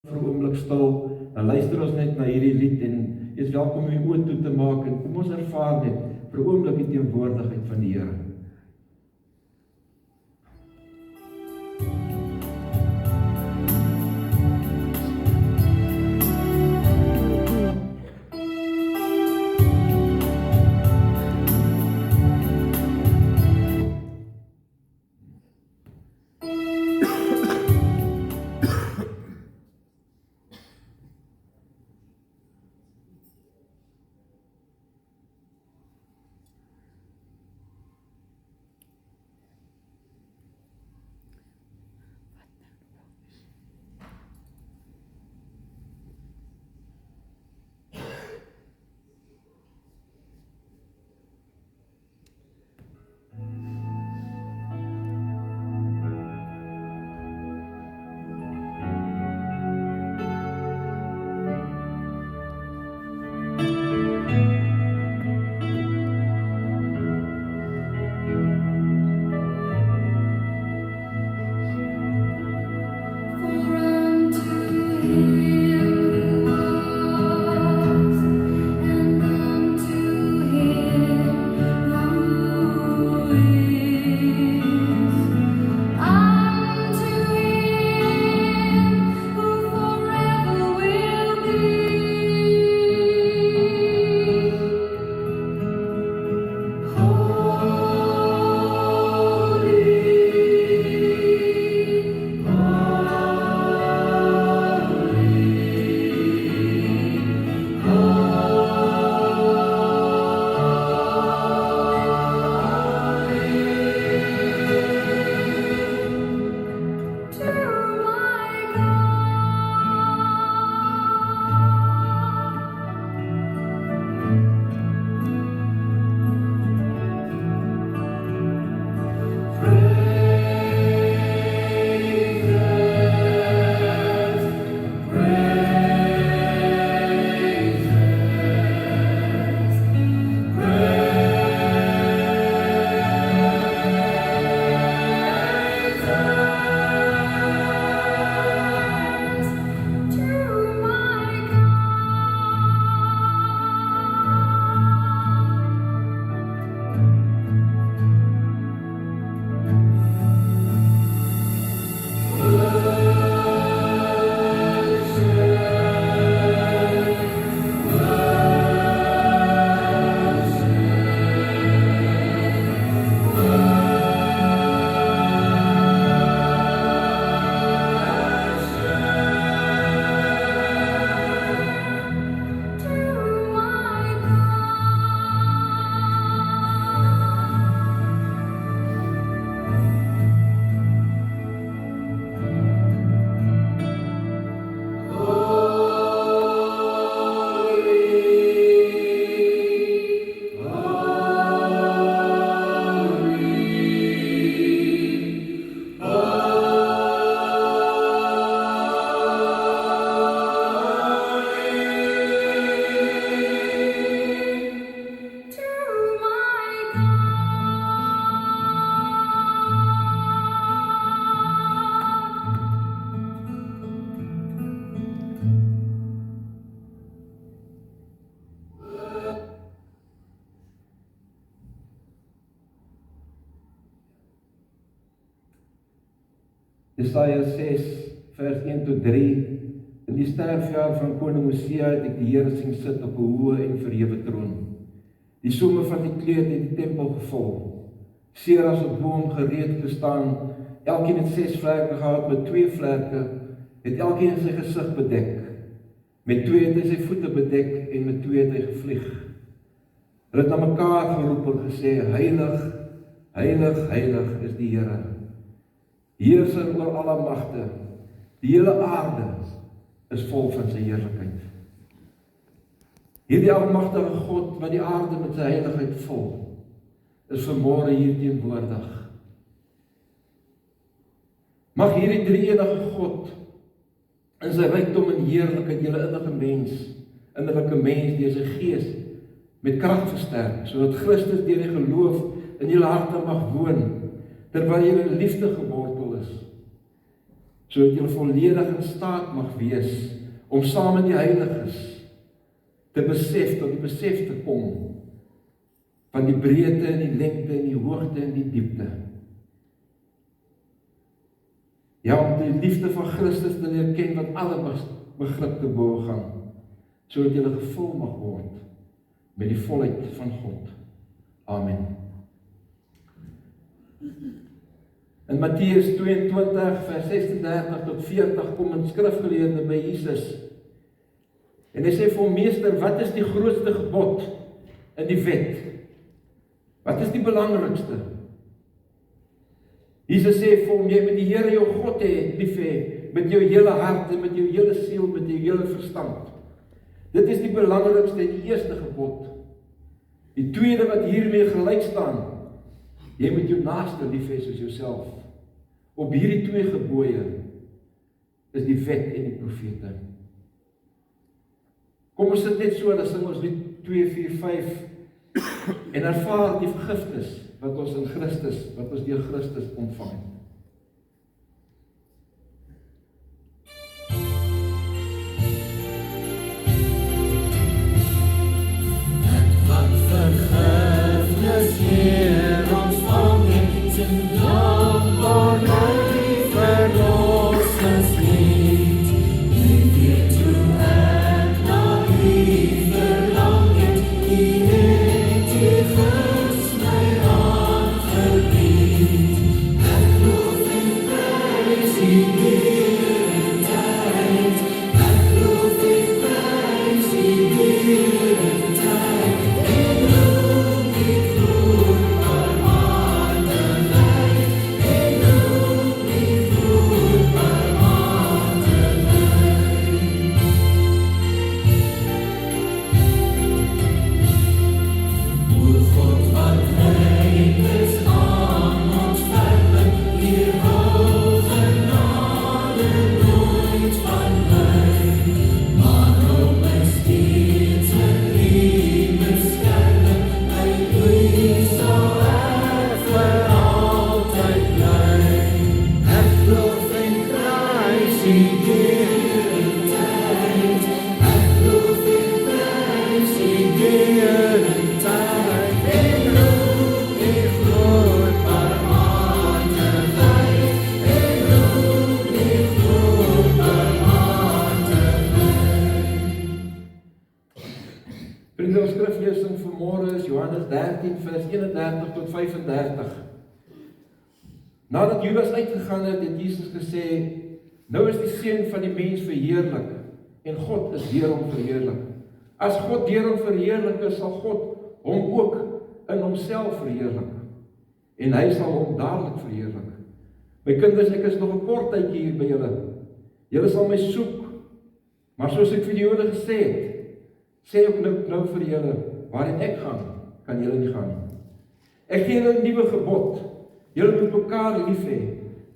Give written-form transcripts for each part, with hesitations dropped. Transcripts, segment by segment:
vir 'n oomblik stil, dan luister ons net na hierdie lied en jy is welkom om jou oë toe te maak en kom ons ervaar net vir 'n oomblik die teenwoordigheid van die Here. Jesaja 6 vers 1 tot 3. In die sterfjaar van koning Hosea het ek die Here sien sit op 'n hoë en verhewe troon. Die somme van die kleed het die tempel gevul. Seras op boom gereed gestaan, elkeen het 6 vlerke gehad, met 2 vlerke het elkeen sy gesig bedek. Met 2 het hy sy voete bedek en met 2 het hy gevlieg. Hulle het na mekaar geroep en gesê, heilig, heilig, heilig is die Here. Heerser oor alle magte, die hele aarde is vol van sy heerlikheid. Hierdie almagtige God wat die aarde met sy heiligheid vul, is vanmôre hier teenwoordig. Mag hierdie drie-enige God in sy rykdom en heerlikheid julle innerlike mens deur sy gees met krag versterk, sodat Christus deur die geloof in julle harte mag woon, terwyl julle in liefde gewortel is. sodat julle volledig in staat mag wees om saam met die heiliges te besef, tot die besef te kom van die breedte en die lengte en die hoogte en die diepte. Ja, om die liefde van Christus te leer ken wat alle begrip te boven gaan, sodat julle gevul mag word met die volheid van God. Amen. In Matteus 22, vers 36 tot 40 kom 'n skrifgeleerde by Jesus. En hy sê vir hom, meester, wat is die grootste gebod in die wet? Wat is die belangrikste? Jesus sê vir hom, jy moet die Here jou God lief hê, met jou hele hart en met jou hele siel, met jou hele verstand. Dit is die belangrikste en die eerste gebod. Die tweede wat hiermee gelyk staan, jy moet jou naaste lief hê soos jouself. Op hierdie twee gebooie is die wet en die profete. Kom ons sit net so, dan sing ons lied 245 en ervaar die vergifnis wat ons in Christus, wat ons deur Christus ontvang. Wat vergifnis Heer ontvang het in dankbaarheid verlossingslied. U weet hoe ek na U verlang het, U het U guns my aangebied. Ek loof en prys U heerlikheid, ek loof en prys U heerlikheid, en roem U voorbarmhartigheid, en roem U voorbarmhartigheid. O God, wat ryk is aan ontferming, U hou genade nooit van my, maar om my steeds in U beskerming, my U sal ek vir altyd bly. Ek loof en prys U heerlikheid, ek loof en prys U heerlikheid, en roem U groot barmhartigheid, en roem U groot barmhartigheid. Vriende, ons skriflesing vir môre is Johannes 13 vers 31 tot 35. Nadat Judas uitgegaan het, het Jesus gesê, nou is die Seun van die mens verheerlik, en God is deur hom verheerlik. As God deur hom verheerlik is, sal God hom ook in homself verheerlik, en hy sal hom dadelik verheerlik. My kinders, ek is nog 'n kort tydjie hier by julle. Julle sal my soek, maar soos ek vir die Jode gesê het, sê ek nou vir julle, waarin ek gaan, kan julle nie gaan nie. Ek gee julle 'n nuwe gebod. Julle moet mekaar lief hê.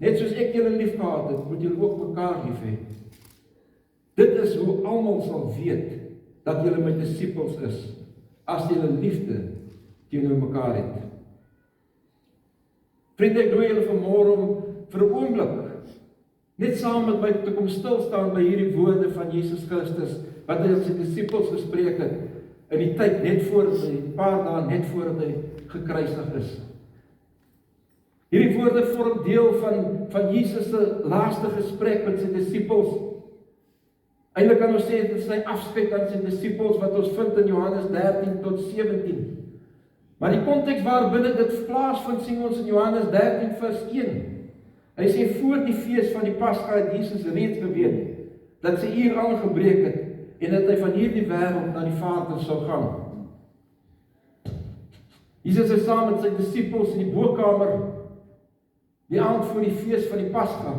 Net soos ek julle lief gehad het, moet julle ook mekaar lief hê. Dit is hoe almal sal weet dat julle my disippels is, as julle liefde teenoor mekaar het. Vriende, ek nooi julle vanmôre om vir 'n oomblik net saam met my te kom stil staan by hierdie woorde van Jesus Christus, wat hy aan sy disippels gespreek het, in die tyd net voor hy, 'n paar dae net voordat hy gekruisig is. Hierdie woorde vorm deel van Jesus se laaste gesprek met sy disippels. Eintlik kan ons sê dit is sy afskeid aan sy disippels wat ons vind in Johannes 13 tot 17. Maar die konteks waarbinne dit plaasvind sien ons in Johannes 13 vers 1. Hy sê voor die fees van die Pasga het Jesus reeds geweet dat sy uur aangebreek het en dat hy van hierdie wêreld na die Vader sou gaan. Jesus is saam met sy disippels in die bokkamer die aand voor die fees van die Pasga.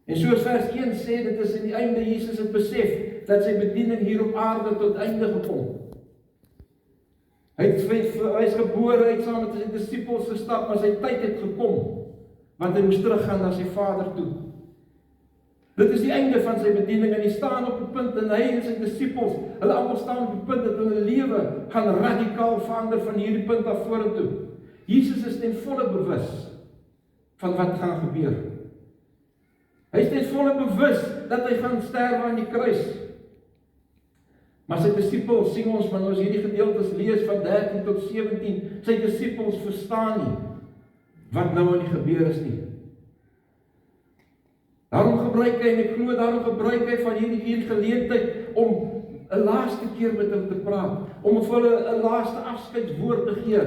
En soos vers 1 sê, dit is in die einde Jesus het besef dat sy bediening hier op aarde tot einde gekom. Hy is gebore, hy het saam met sy disippels gestap, maar sy tyd het gekom, want hy moes teruggaan na sy Vader toe. Dit is die einde van sy bediening en hy staan op die punt en hy en sy disippels, hulle almal staan op die punt dat hulle lewe gaan radikaal verander van hierdie punt af vorentoe. Jesus is ten volle bewus van wat gaan gebeur. Hy is ten volle bewus dat hy gaan sterwe aan die kruis. Maar sy disippels, sien ons van ons hierdie gedeeltes lees van 13 tot 17, sy disippels verstaan nie wat nou aan die gebeur is nie. Daarom gebruik hy, en ek glo daarom gebruik hy van hierdie geleentheid om 'n laaste keer met hulle te praat, om vir hulle 'n laaste afskeidswoord te gee,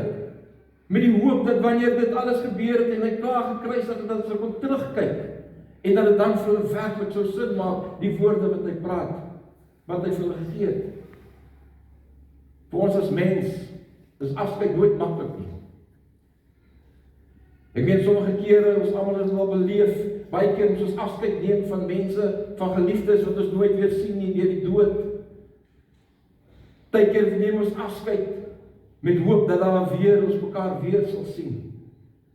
met die hoop dat wanneer dit alles gebeur het en hy klaar gekruisig het, dat hulle kon terugkyk en dat dit dan vir hulle werklik sou sin maak, die woorde wat hy praat, wat hy vir hulle gegee het. Vir ons as mens is afskeid nooit maklik nie. Ek meen sommige kere, ons almal het al beleef, baie keer moet ons afskeid neem van mense, van geliefdes wat ons nooit weer sien nie deur die dood. Partykeer neem ons afskeid met hoop dat ons mekaar weer sal sien.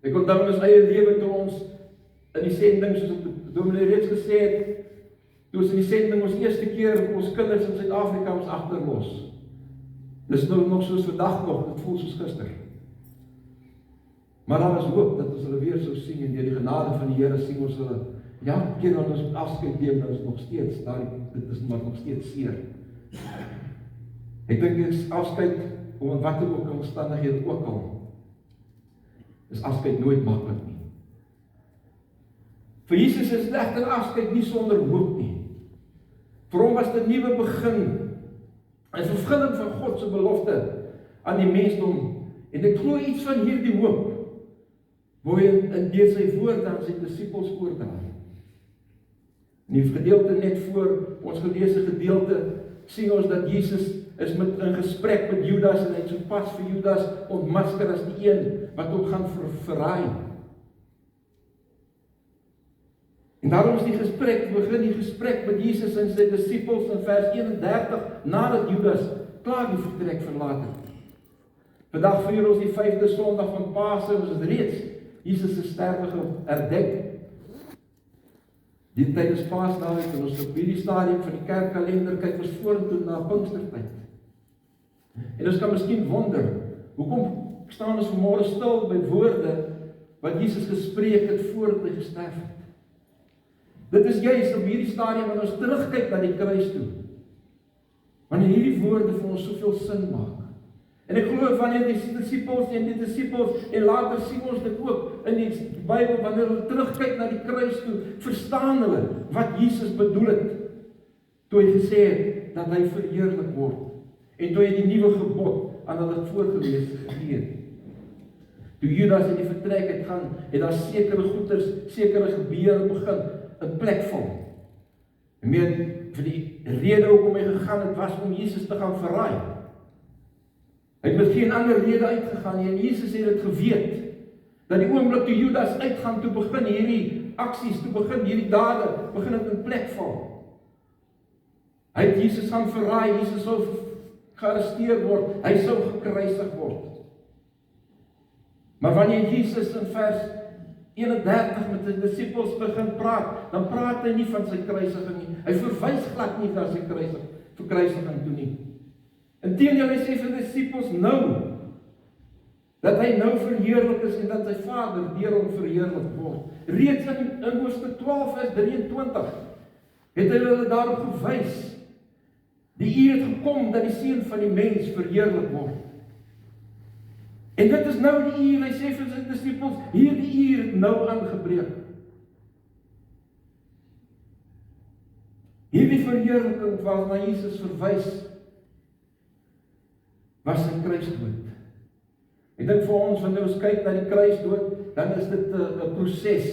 Ek onthou in ons eie lewe toe ons in die sending, soos ek dominee reeds gesê het, toe ons in die sending ons eerste keer ons kinders in Suid-Afrika ons agterlos. Dis nog soos vandag nog, dit voel soos gister. Maar daar is hoop dat ons hulle weer sou sien en deur die genade van die Here sien ons hulle. Ja, keer wanneer ons afskeid neem, dan is nog steeds, dit is maar nog steeds seer. Ek dink dit is afskeid, om wat ook omstandighede ook al, is afskeid nooit maklik nie. Vir Jesus is egter afskeid nie sonder hoop nie. Vir hom was dit 'n nuwe begin, 'n vervulling van God se belofte aan die mensdom. En ek glo iets van hierdie hoop wou hy in deur sy woorde aan sy disippels oordra. In die gedeelte net voor ons geleesde gedeelte sien ons dat Jesus is met 'n gesprek met Judas en hy het sopas vir Judas ontmasker as die een wat hom gaan verraai. En daarom is begin die gesprek met Jesus en sy disippels in vers 31 nadat Judas klaar die vertrek verlaat het. Vandag vier ons die 5de Sondag van Pasen, ons het reeds Jesus se sterwe herdenk. Die tyd is Paasnaweek en ons op hierdie stadium van die kerkkalender kyk ons vorentoe na Pinkstertyd. En ons kan miskien wonder, hoekom staan ons vanmôre stil by woorde wat Jesus gespreek het voordat hy gesterf het? Dit is juist op hierdie stadium wanneer ons terugkyk na die kruis toe, wanneer hierdie woorde vir ons soveel sin maak. En ek glo wanneer die disippels en later sien ons dit ook in die Bybel, wanneer hulle terugkyk na die kruis toe, verstaan hulle wat Jesus bedoel het, toe hy gesê het dat hy verheerlik word, en toe hy die nuwe gebod aan hulle voorgelees gegee het. Toe Judas in die vertrek het gaan, het daar sekere goeders, sekere gebeure begin, in plek val. Ek meen, vir die rede hoekom hy gegaan het, was om Jesus te gaan verraai. Hy het met geen ander rede uitgegaan nie, en Jesus het dit geweet, dat die oomblik toe Judas uitgaan, toe begin hierdie aksies, toe begin hierdie dade, begin het in plek val. Hy het Jesus gaan verraai, Jesus sou gearresteer word, hy sou gekruisig word. Maar wanneer Jesus in vers 31 met sy disippels begin praat, dan praat hy nie van sy kruisiging nie. Hy verwys glad nie na sy verkruisiging toe nie. Inteendeel, hy sê vir die disippels nou, dat hy nou verheerlik is en dat sy Vader deur hom verheerlik word. Reeds in hoofstuk 12 vers 23 het hy hulle daarop gewys. Die uur het gekom dat die Seun van die mens verheerlik word. En dit is nou die uur, hy sê vir sy disippels, hierdie uur het nou aangebreek. Hierdie verheerliking waarna Jesus verwys, was sy kruisdood. Ek dink vir ons, wanneer ons kyk na die kruisdood, dan is dit 'n proses.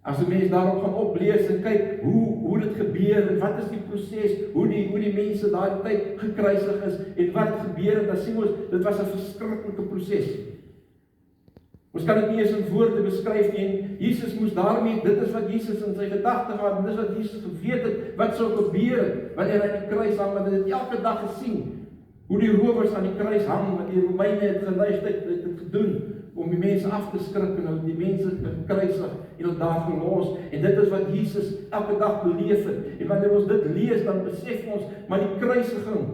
As 'n mens daarop gaan oplees en kyk hoe dit gebeur en wat is die proses, hoe die mense daardie tyd gekruisig is en wat gebeur het, dan sien ons, dit was 'n verskriklike proses. Ons kan dit nie eens in woorde beskryf nie, en Jesus moes daarmee, dit is wat Jesus in sy gedagte gehad, en dit is wat Jesus geweet het, wat sou gebeur het, wanneer hy aan die kruis hang, want hy het elke dag gesien, hoe die rowers aan die kruis hang, want die Romeine het geluister, het dit gedoen, om die mense af te skrik, en die mense gekruisig, en hulle daar gelos, en dit is wat Jesus elke dag beleef het, en wanneer ons dit lees, dan besef ons, maar die kruisiging,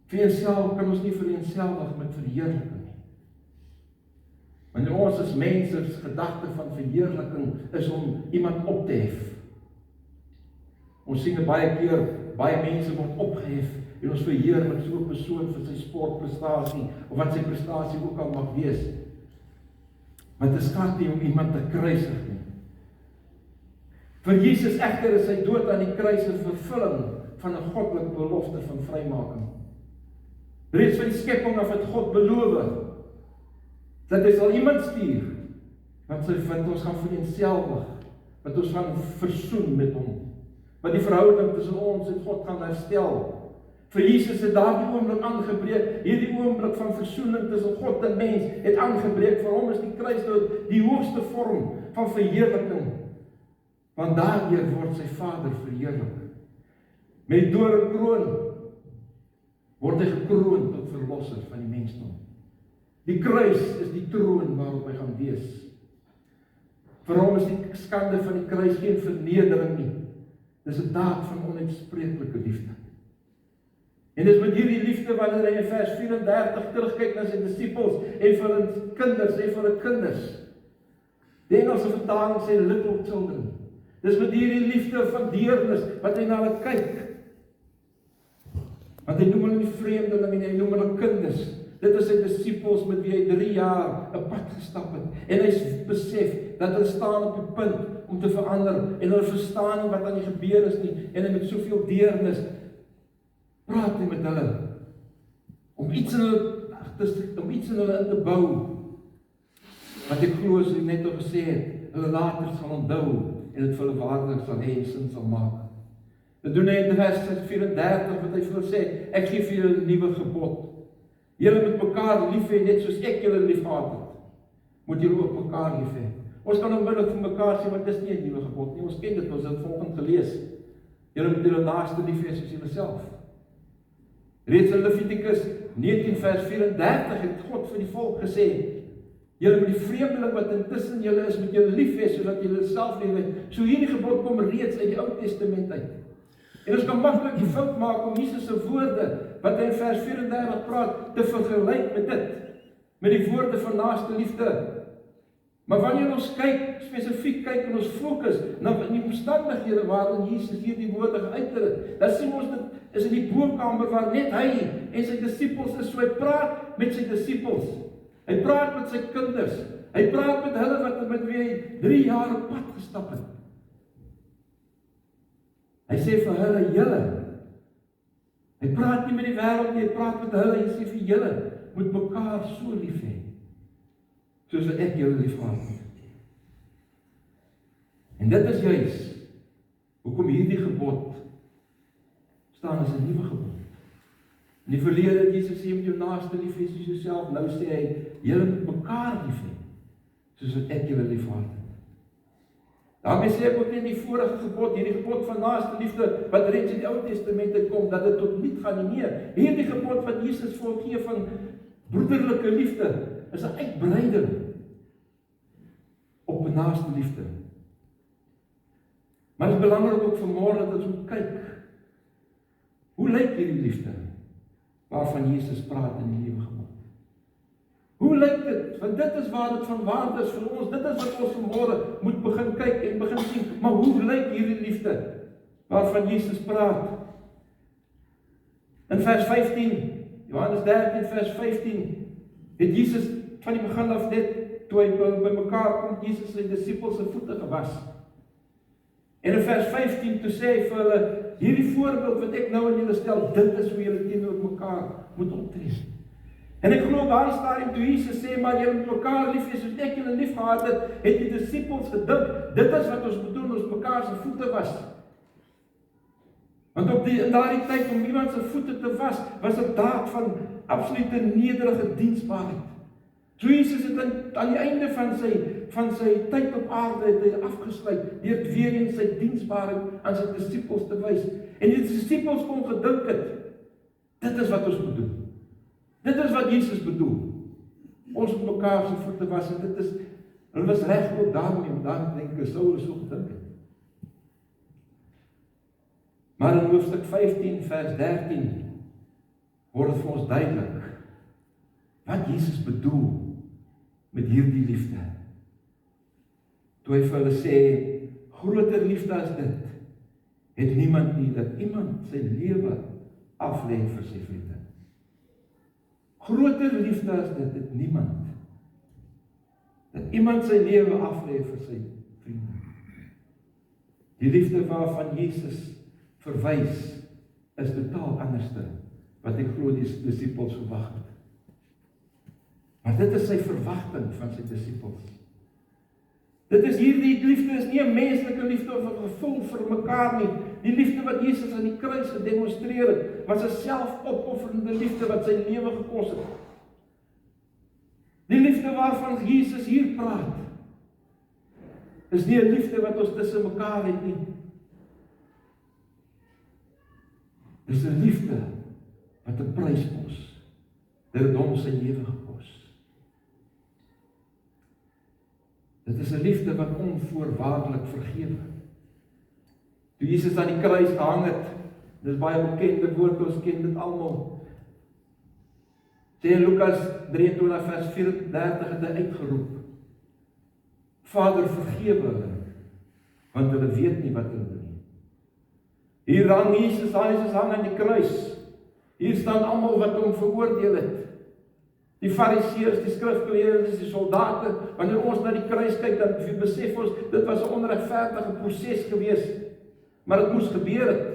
vir eenself kan ons nie vereenselwig met verheerliking nie. Want ons as mense se gedagte van verheerliking is om iemand op te hef. Ons sien baie keer, baie mense word opgehef en ons verheer met so 'n persoon vir sy sportprestasie of wat sy prestasie ook al mag wees. Maar dit gaan nie om iemand te kruisig nie. Vir Jesus egter is sy dood aan die kruis 'n vervulling van 'n goddelike belofte van vrymaking. Reeds van die skepping af het God beloof dat hy sal iemand stuur wat ons gaan vereenselwig, wat ons gaan versoen met hom, wat die verhouding tussen ons en God gaan herstel. Vir Jesus het daardie oomblik aangebreek, hierdie oomblik van versoening tussen God en mens het aangebreek. Vir hom is die kruisdood die hoogste vorm van verheerliking, want daardeur word sy Vader verheerlik. Met die doringkroon word hy gekroon tot verlosser van die mensdom. Die kruis is die troon waarop hy gaan wees. Vir hom is die skande van die kruis geen vernedering nie. Dis 'n daad van onuitspreeklike liefde. En dis met hierdie liefde wanneer hy in vers 34 terugkyk na sy disippels en vir hulle kinders. Die Engelse vertaling sê little children. Dis met hierdie liefde van deernis wat hy na hulle kyk. Want hy noem hulle nie vreemdelinge en hy noem hulle kinders. Dit is sy disippels met wie hy 3 jaar 'n pad gestap het. En hy besef dat hulle staan op die punt om te verander en hulle verstaan nie wat aan die gebeur is nie. En hy met soveel deernis praat hy met hulle om iets in hulle in te bou. Wat ek glo as hy net al gesê het, hulle later sal onthou en dit vir hulle waardig sal hê en sin sal maak. Dit doen hy in vers 34 wat hy vir hulle sê, ek gee vir julle 'n nuwe gebod. Julle moet mekaar lief hê net soos ek julle liefgehad het. Moet julle ook mekaar lief hê. Ons kan onmiddellik vir mekaar sê, want dit is nie 'n nuwe gebod nie. Ons ken dit, ons het dit vanoggend gelees. Julle moet julle naaste lief hê soos julleself. Reeds in Levitikus 19 vers 34 het God vir die volk gesê, julle moet die vreemdeling wat intussen julle is, met julle lief hê sodat julle self lief hê. So hierdie gebod kom reeds uit die Ou Testament uit. En ons kan maklik die fout maak om Jesus se woorde wat hy in vers 34 praat te vergelyk met dit, met die woorde van naaste liefde. Maar wanneer ons kyk, spesifiek kyk en ons fokus na die omstandighede waarin Jesus hierdie woorde geuiter het, dan sien ons dit is in die bokamer waar net hy en sy disippels is. So hy praat met sy disippels. Hy praat met sy kinders. Hy praat met hulle met wie hy 3 jaar op pad gestap het. Hy sê vir hulle, julle. Hy praat nie met die wêreld nie, hy praat met hulle. Hy sê vir julle, moet mekaar so lief hê, soos wat ek julle liefgehad het. En dit is juis hoekom hierdie gebod staan as 'n nuwe gebod. In die verlede het Jesus sê, moet jou naaste lief hê soos jouself. Nou sê hy, julle moet mekaar lief hê, soos wat ek julle liefgehad het. Daarmee sê ek ook nie die vorige gebod, hierdie gebod van naaste liefde, wat reeds in die Ou Testament kom, dat dit tot niet gaan nie. Hierdie gebod wat Jesus voorgee van broederlike liefde, is 'n uitbreiding op 'n naaste liefde. Maar dit is belangrik ook vanmôre dat ons moet kyk, hoe lyk hierdie liefde waarvan Jesus praat in die nuwe gebod? Hoe lyk dit? Want dit is waar dit van waarde is vir ons. Dit is wat ons vanmôre moet begin kyk en begin sien. Maar hoe lyk hierdie liefde waarvan Jesus praat? In vers 15, Johannes 13 vers 15, het Jesus van die begin af net, toe hy by mekaar kom, Jesus sy disippels se voete gewas. En in vers 15 toe sê hy vir hulle, hierdie voorbeeld wat ek nou aan julle stel, dit is hoe julle teenoor mekaar moet optree. En ek glo daai stadium toe Jesus sê, maar julle moet mekaar lief hê soos ek julle liefgehad het, het die disippels gedink, dit is wat ons bedoel, ons mekaar se voete was. Want in daardie tyd om iemand se voete te was 'n daad van absolute nederige diensbaarheid. So Jesus het aan die einde van sy tyd op aarde het hy afgesluit deur weer eens sy diensbaarheid aan sy disippels te wys. En die disippels kon gedink het, dit is wat ons moet doen. Dit is wat Jesus bedoel. Ons moet mekaar se voete was en dit is, hulle was reg ook daarmee, om dan dink ek Saulus so gedink het. Maar in hoofstuk 15 vers 13 word dit vir ons duidelik wat Jesus bedoel met hierdie liefde. Toe hy vir hulle sê, groter liefde as dit, het niemand nie, dat iemand sy lewe aflê vir sy vriende. Groter liefde as dit, het niemand. Dat iemand sy lewe aflê vir sy vriende. Die liefde waarvan Jesus verwys, is totaal anderste, wat ek glo die disippels verwag het. Maar dit is sy verwagting van sy disippels. Dit is hierdie liefde, is nie 'n menslike liefde of 'n gevoel vir mekaar nie. Die liefde wat Jesus aan die kruis gedemonstreer het, was 'n selfopofferende liefde wat sy lewe gekos het. Die liefde waarvan Jesus hier praat, is nie 'n liefde wat ons tussen mekaar het nie. Dis 'n liefde wat 'n prys kos. Dit het hom sy lewe gekos. Dit is 'n liefde wat onvoorwaardelik vergewe. Toe Jesus aan die kruis gehang het, dis baie bekende woord, ons ken dit almal. Sê Lukas 23 vers 34 het hy uitgeroep: Vader, vergewe hulle, want hulle weet nie wat hulle doen nie. Hier hang Jesus hang aan die kruis. Hier staan almal wat hom veroordeel het. Die fariseërs, die skrifgeleerdes, die soldate. Wanneer ons na die kruis kyk, dan besef ons, dit was 'n onregverdige proses gewees. Maar dit moes gebeur het.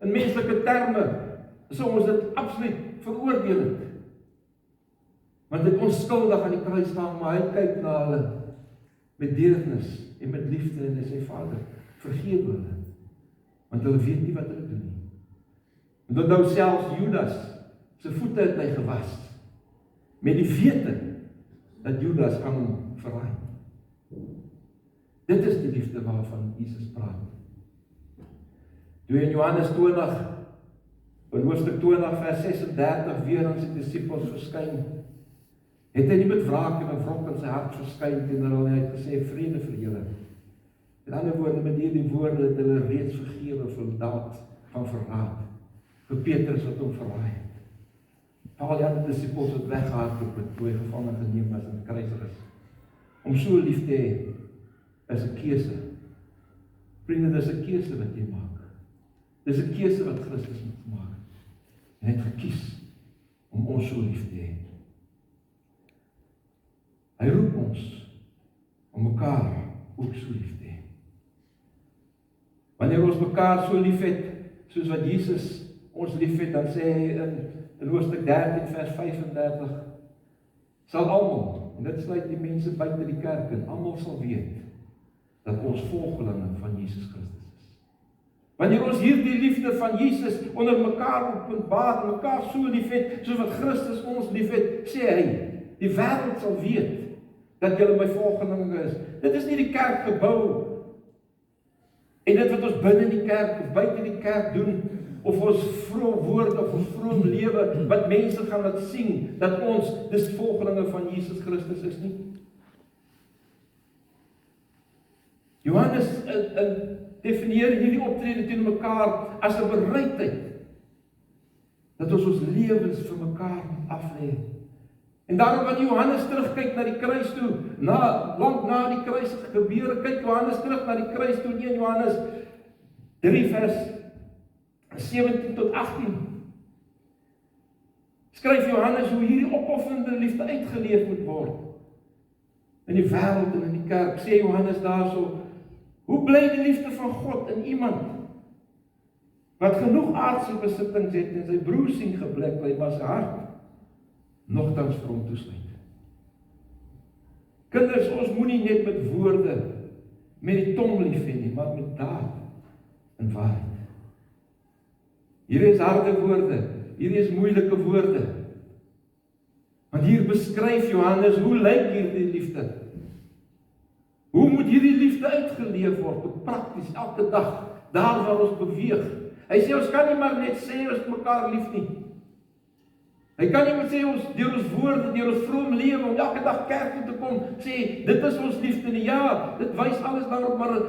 In menslike terme sou ons dit absoluut veroordeel het. Want dit onskuldig aan die kruis staan, maar hy kyk na hulle met deernis en met liefde en hy sê, Vader, vergewe hulle, want hulle weet nie wat hulle doen nie. En tot nou selfs Judas se voete het hy gewas, met die wete dat Judas gaan hom verraai. Dit is die liefde waarvan Jesus praat. Toe in Johannes 20, in hoofstuk 20 vers 36 weer aan sy disippels verskyn, het hy nie met wraak en 'n wrok in sy hart verskyn teenoor hulle, hy het gesê, vrede vir julle. In ander woorde, met hierdie woorde het hulle reeds vergewe vir die daad van verraad, vir Petrus wat hom verraai het. Al die ander disippels het weggehardloop het, toe hy gevange geneem was en gekruisig is. Om so lief te hê, is 'n keuse. Vriende, dis 'n keuse wat jy maak. Dis 'n keuse wat Christus moet maak. En hy het gekies om ons so lief te hê. Hy roep ons om mekaar ook so lief te hê. Wanneer ons mekaar so lief het, soos wat Jesus ons lief het, dan sê hy in hoofstuk 13 vers 35, sal almal, en dit sluit die mense buite die kerk in, almal sal weet, dat ons volgelinge van Jesus Christus is. Wanneer ons hierdie liefde van Jesus onder mekaar openbaar, mekaar so lief het, soos wat Christus ons lief het, sê hy, die wêreld sal weet, dat julle my volgelinge is. Dit is nie die kerk gebou, en dit wat ons binne die kerk, of buite die kerk doen, of ons vroom woord, of ons vroom lewe, wat mense gaan laat sien, dat ons dis volgelinge van Jesus Christus is nie. Johannes definieer hierdie optrede teenoor mekaar as 'n bereidheid, dat ons lewens vir mekaar aflê. En daarom wanneer Johannes terugkyk na die kruis toe, lank na die kruis gebeure, kyk Johannes terug na die kruis toe, 1 Johannes 3 vers 17 tot 18. Skryf Johannes hoe hierdie opofferende liefde uitgeleef moet word. In die wêreld en in die kerk, sê Johannes daarso, hoe bly die liefde van God in iemand, wat genoeg aardse besittings het en sy broer sien geblik bly, maar sy hart nogtans vir hom toesluit. Kinders, ons moenie net met woorde, met die tong lief hê nie, maar met daad en waarheid. Hier is harde woorde, hier is moeilike woorde. Want hier beskryf Johannes, hoe lyk hierdie liefde? Hoe moet hierdie liefde uitgeleef word, prakties, elke dag, daar waar ons beweeg. Hy sê, ons kan nie maar net sê, ons mekaar lief nie. Hy kan nie maar sê, ons deur ons woorde, deur ons vroom lewe, om elke dag kerk toe te kom, sê, dit is ons liefde nie. Ja, dit wys alles daarop, maar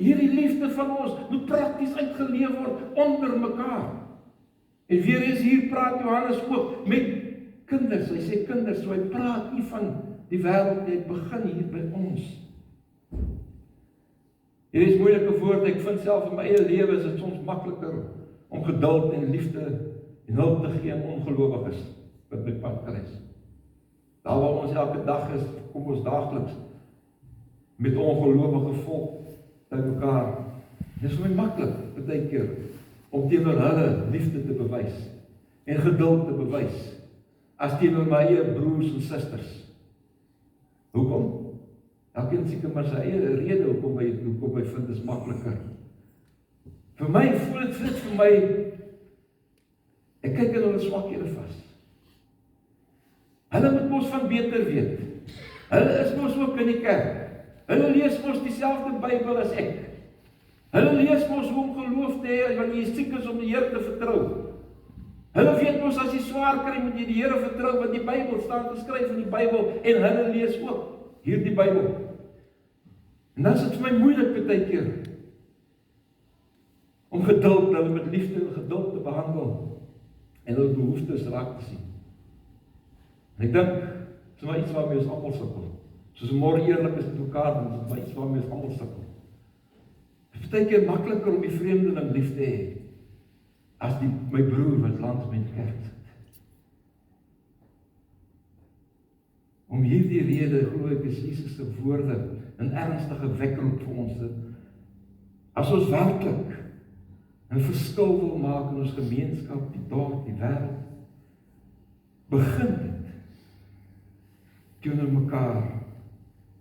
hierdie liefde van ons moet prakties uitgeleef word onder mekaar. En weer eens hier praat Johannes ook met kinders. Hy sê kinders, so hy praat nie van die wêreld nie, dit begin hier by ons. Hier is moeilike woorde, ek vind self in my eie lewe is dit soms makliker om geduld en liefde en hulp te gee aan ongelowiges wat my pad kruis. Daar waar ons elke dag is, kom ons daagliks met ongelowige volk by mekaar. Dit is vir my maklik, baie keer, om teenoor hulle liefde te bewys en geduld te bewys, as teenoor my eie broers en susters. Hoekom? Elkeen seker maar sy eie rede hoekom hy vind is makliker. Vir my voel dit vir my, ek kyk in hulle swakhede vas. Hulle moet mos van beter weet. Hulle is mos ook in die kerk. Hulle lees mos dieselfde Bybel as ek. Hulle lees mos hoe om geloof te hê wanneer jy siek is om die Here te vertrou. Hulle weet mos as jy swaar kry moet jy die Here vertrou, want die Bybel staan geskryf in die Bybel en hulle lees ook hierdie Bybel. En dan is dit vir my moeilik baie keer om geduld, hulle met liefde en geduld te behandel en hulle behoeftes raak te sien. En ek dink, dit is maar iets waarmee ons almal sukkel. Soos môre eerlik is met mekaar, dan is dit maar iets waarmee ons almal sukkel. Dit is baie keer makliker om die vreemdeling lief te hê as my broer wat langs my in die kerk sit. Om hierdie rede glo ek is Jesus se woorde 'n ernstige wekroep vir ons. As ons werklik 'n verskil wil maak in ons gemeenskap, die dorp, die wêreld, begin dit teenoor mekaar,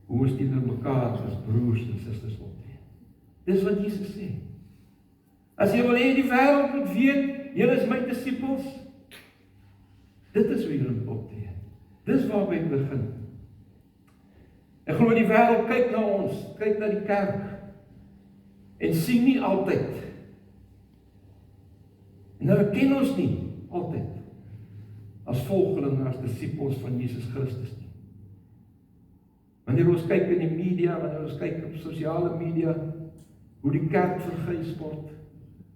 hoe ons teenoor mekaar as broers en susters optree. Dis wat Jesus sê. As jy wil hê die wêreld moet weet, julle is my disippels, dit is hoe julle moet optree. Dis waarby dit begin. Ek glo die wêreld kyk na ons, kyk na die kerk, en sien nie altyd. En hulle ken ons nie altyd as volgelinge, as disippels van Jesus Christus nie. Wanneer ons kyk in die media, wanneer ons kyk op sosiale media, hoe die kerk vergrys word,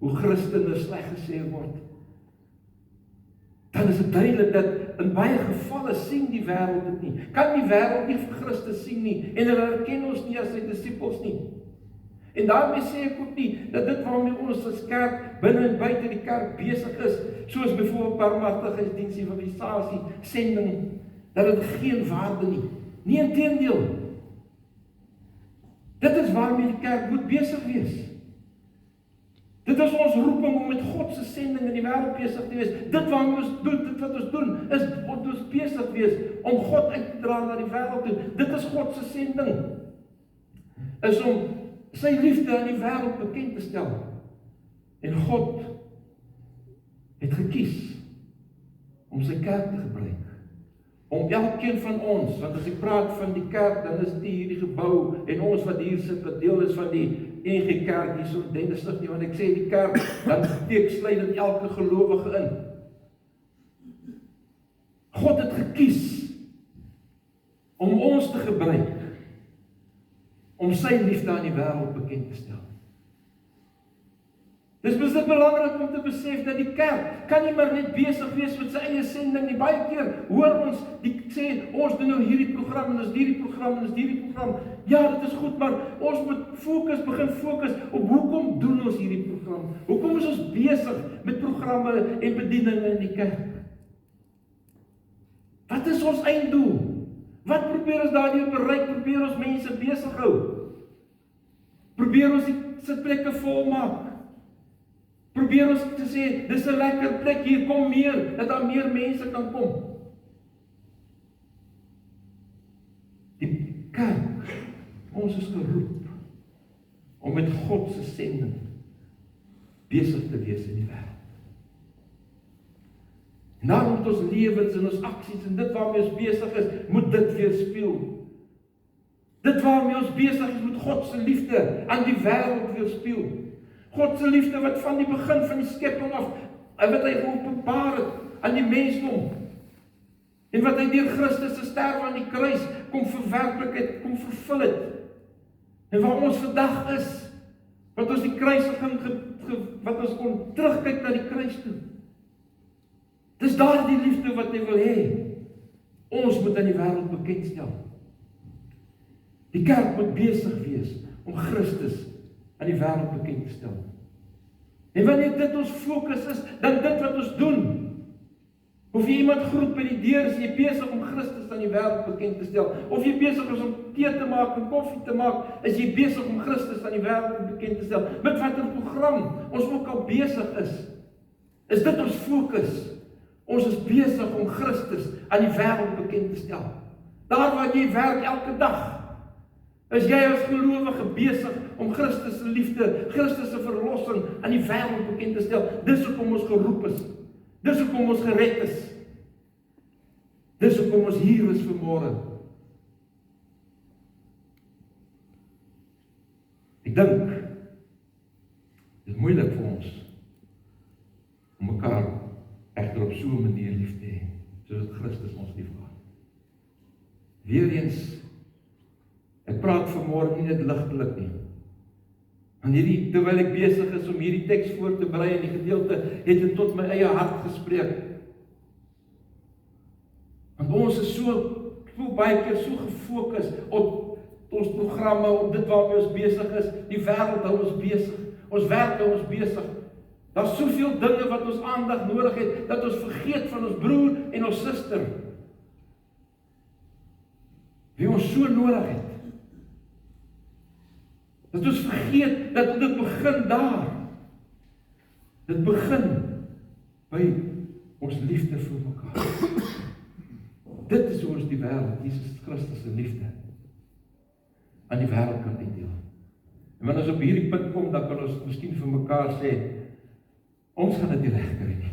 hoe Christene sleg gesê word, dan is dit duidelik dat in baie gevalle sien die wêreld dit nie. Kan die wêreld nie vir Christus sien nie, en hulle herken ons nie as sy disippels nie. En daarmee sê ek ook nie, dat dit waarmee ons as kerk, binne en buite die kerk besig is, soos byvoorbeeld barmhartigheidsdiens, evangelisasie, sending, dat dit geen waarde nie. Nie, inteendeel. Dit is waarmee die kerk moet besig wees. Dit is ons roeping om met God se sending in die wêreld besig te wees. Dit wat ons doen, is ons besig wees om God uit te dra na die wêreld toe. Dit is God se sending. Is om sy liefde aan die wêreld bekend te stel. En God het gekies om sy kerk te gebruik. Om elkeen van ons, want as ek praat van die kerk, dan is dit hierdie gebou, en ons wat hier sit, wat deel is van die NG Kerk, hier so Denderstig nie, want ek sê die kerk, dan sluit dit elke gelowige in. God het gekies om ons te gebruik, om sy liefde aan die wêreld bekend te stel. Dis baie belangrik om te besef dat die kerk kan nie maar net besig wees met sy eie sending nie. Baie keer hoor ons die sê ons doen nou hierdie program en ons hierdie program en ons hierdie program. Ja, dit is goed, maar ons moet begin fokus op hoekom doen ons hierdie program? Hoekom is ons besig met programme en bedieninge in die kerk? Wat is ons einddoel? Wat probeer ons daardie bereik? Probeer ons mense besig hou? Probeer ons die sitplekke volmaak? Probeer ons te sê, dis 'n lekker plek, hier kom meer, dat daar meer mense kan kom. Die kerk, ons is geroep om met God se sending besig te wees in die wêreld. En daarom moet ons lewens en ons aksies en dit waarmee ons besig is, moet dit weerspieël. Dit waarmee ons besig is, moet God se liefde aan die wêreld weerspieël. God se liefde wat van die begin van die skepping af, wat hy geopenbaar het aan die mensdom, en wat hy deur Christus se sterwe aan die kruis kom verwerklik het, kom vervul het, en waar ons vandag is, wat ons die kruisiging, wat ons kon terugkyk na die kruis toe. Dis daardie liefde wat hy wil hê, ons moet aan die wêreld bekendstel. Die kerk moet besig wees om Christus aan die wêreld bekend te stel. En wanneer dit ons fokus is, dan dit wat ons doen. Of jy iemand groet by die deur, is jy besig om Christus aan die wêreld bekend te stel. Of jy besig is om tee te maak en koffie te maak, is jy besig om Christus aan die wêreld bekend te stel. Met watter program ons ook al besig is dit ons fokus. Ons is besig om Christus aan die wêreld bekend te stel. Daar waar jy werk elke dag, is jy as gelowige besig om Christus se liefde, Christus se verlossing aan die wêreld bekend te stel. Dis hoekom ons geroep is. Dis hoekom ons gered is. Dis hoekom ons hier is vanmôre. Ek dink, dit is moeilik vir ons om mekaar egter op so 'n manier lief te hê, soos Christus ons liefgehad. Weereens, ek praat vanmôre nie net ligtelik nie. En terwyl ek besig is om hierdie teks voor te berei in die gedeelte, het dit tot my eie hart gespreek. Want ons is so baie keer so gefokus op ons programme, op dit waarmee ons besig is. Die wêreld hou ons besig. Ons werk hou ons besig. Daar's soveel dinge wat ons aandag nodig het, dat ons vergeet van ons broer en ons suster, wie ons so nodig het. Dat ons vergeet dat dit begin daar. Dit begin by ons liefde vir mekaar. Dit is hoe ons die wêreld, Jesus Christus se liefde, aan die wêreld kan uitdeel. En wanneer ons op hierdie punt kom, dan kan ons miskien vir mekaar sê, ons gaan dit nie reg kry nie.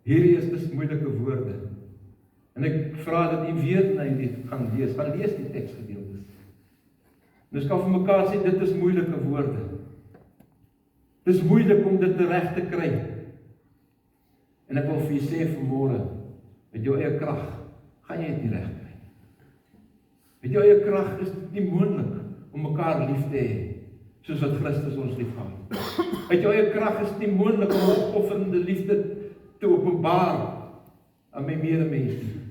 Hierdie is dis moeilike woorde. En ek vra dat u weer na dit gaan lees die teksgedeeltes. En ons kan vir mekaar sê, dit is moeilike woorde. Dit is moeilik om dit reg te kry. En ek wil vir u sê vanmôre, met jou eie krag, gaan jy dit nie reg kry. Met jou eie krag is dit nie moontlik om mekaar lief te hê, soos wat Christus ons liefgehad. Met jou eie krag is dit nie moontlik om opofferende liefde te openbaar aan my medemens nie.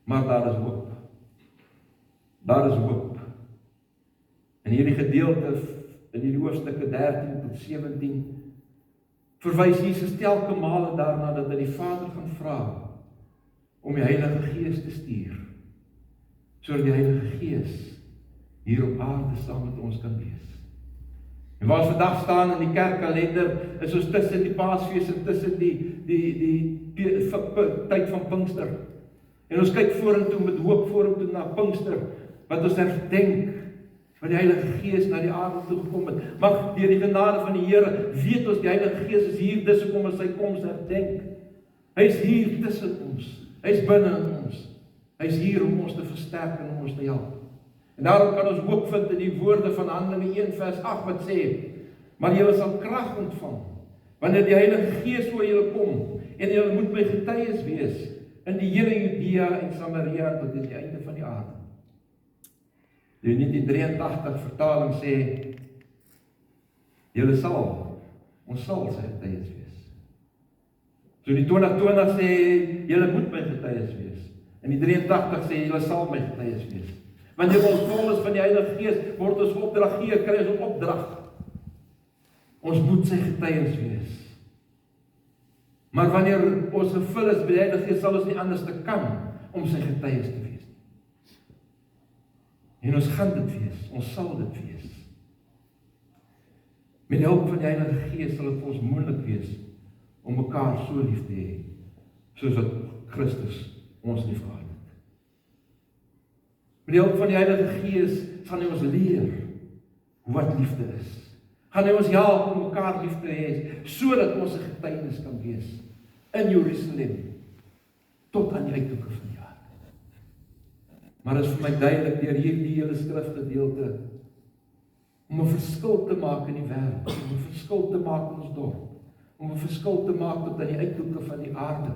Maar daar is hoop. Daar is hoop. In hierdie gedeelte, in hierdie hoofstukke 13 tot 17, verwys Jesus telke male daarna dat hy die Vader gaan vra om die Heilige Gees te stuur, sodat die Heilige Gees hier op aarde saam met ons kan wees. En waar ons vandag staan in die kerkkalender, is ons tussen die Paasfees en tussen die tyd van Pinkster. En ons kyk vorentoe met hoop vorentoe na Pinkster, wat ons herdenk, wat die Heilige Gees na die aarde toe gekom het. Mag deur die genade van die Here weet ons die Heilige Gees is hier, dis hoekom ons sy koms herdenk. Hy is hier tussen ons. Hy is binne in ons. Hy is hier om ons te versterk en om ons te help. En daarom kan ons hoop vind in die woorde van Handelinge 1 vers 8 wat sê, maar julle sal krag ontvang wanneer die Heilige Gees oor julle kom en julle moet my getuies wees in die hele Judea en Samaria tot die einde van die aarde. Die 1983 vertaling sê, ons sal sy getuies wees. So die 2020 sê, julle moet my getuies wees. En die 83 sê, julle sal my getuies wees. Wanneer ons vol is van die Heilige Gees, word ons opdraggewer, kry ons 'n opdrag. Ons moet sy getuies wees. Maar wanneer ons gevul is by die Heilige Gees, sal ons nie anders te kan om sy getuies te wees. En ons gaan dit wees, ons sal dit wees. Met die hulp van die Heilige Gees sal dit vir ons moontlik wees om mekaar so lief te hê, soos wat Christus ons liefgehad het. Met die hulp van die Heilige Gees gaan hy ons leer wat liefde is. Gaan hy ons help om mekaar lief te hê, sodat ons 'n getuienis kan wees in Jerusalem tot aan die uithoeke van die aarde. Maar is vir my duidelik deur hierdie hele skrifgedeelte om 'n verskil te maak in die wêreld, om 'n verskil te maak in ons dorp, om 'n verskil te maak tot aan die uithoeke van die aarde,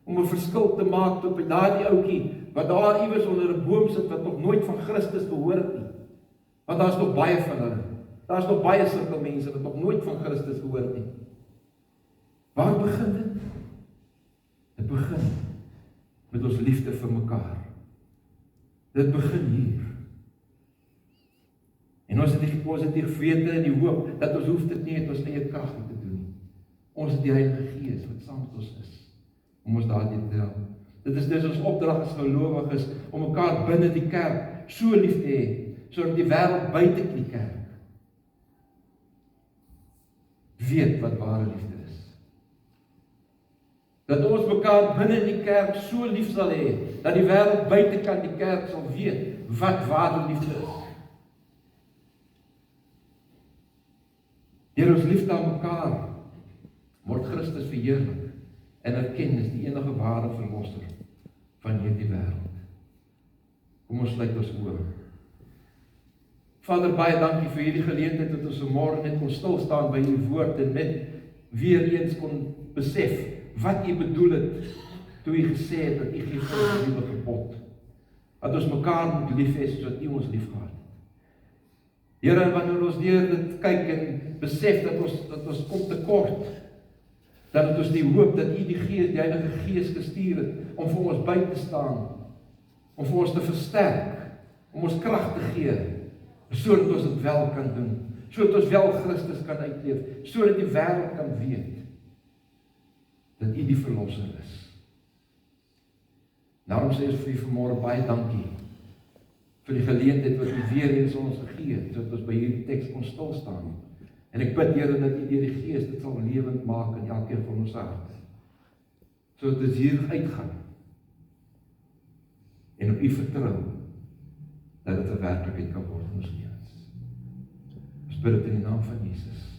om 'n verskil te maak tot by daardie ouetjie wat daar iewers onder 'n boom sit wat nog nooit van Christus gehoor het nie. Want daar's nog baie van hulle. Daar's nog baie sulke mense wat nog nooit van Christus gehoor het nie. Waar begin dit? Dit begin met ons liefde vir mekaar. Dit begin hier. En ons het die positief wete en die hoop, dat ons hoef dit nie met ons eie krag te doen nie. Ons het die Heilige Gees, wat saam met ons is, om ons daardie te help. Dit is dus ons opdrag as gelowiges, om mekaar binne die kerk so lief te hê, sodat die wêreld buite die kerk weet wat ware liefde is. Dat ons mekaar binne die kerk so lief sal hê, dat die wêreld buite kan die kerk sal weet wat ware liefde is. Deur ons liefde aan mekaar word Christus verheerlik en erken as die enige ware verlosser van hierdie wêreld. Kom ons sluit ons oë. Vader, baie dankie vir hierdie geleentheid dat ons vanmôre net kon stil staan by u woord en net weer eens kon besef wat u bedoel het toe u gesê het dat u gee vir ons 'n nuwe gebod. Dat ons mekaar moet lief hê soos u ons liefgehad het. Here, wanneer ons deur dit kyk en besef dat ons kom tekort, dan het ons die hoop dat u die Gees, die Heilige Gees gestuur het om vir ons by te staan, om vir ons te versterk, om ons krag te gee, sodat ons dit wel kan doen, sodat ons wel Christus kan uitleef, sodat die wêreld kan weet dat u die verlosser is. Daarom sê ons vir u vanmôre baie dankie vir die geleentheid wat u weer eens ons gegee het, sodat ons by hierdie teks kon stil staan. En ek bid, Here, dat u deur die Gees dit sal lewend maak in elkeen van ons harte, sodat ons hier uitgaan en op u vertrou dat dit 'n werklikheid kan word in ons lewens. Ons bid dit in die naam van Jesus.